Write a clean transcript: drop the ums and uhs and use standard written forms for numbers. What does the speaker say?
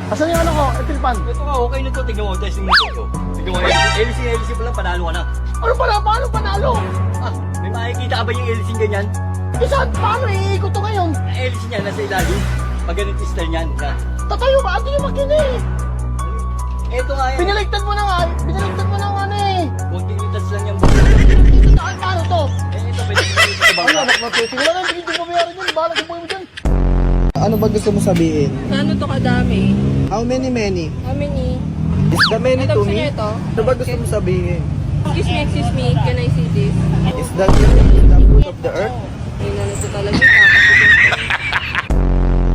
Asan yung ano ko? Tilpan. Ito nga, okay na to. Tignan mo, testing mo ito. Tignan mo, LC pa lang, panalo ka na. Ano pala? Paano panalo? Ah, may makikita ka ba yung LC ganyan? Saan? Paano iikot to ngayon? Ang LC niya, nasa ilalim. Pag ganun style niyan. Yan. Tatayo ba? Ito yung makina eh. Ito nga yan. Pinaligtad mo na nga. Pinaligtad mo na nga ano eh. Kunting litas lang yung Ito saan? Paano to? ito, pwede mo dito sa Ay, bangka. anak na to. Sige lang, hindi ko mabayaran yun. Bahala sa buhay mo dyan. Ano ba gusto mo sabihin? Ano to kadami? How many? How many? Is the many Ito, to gusto me? niyo ito? Ano ba gusto mo sabihin? Excuse me, can I see this? Is that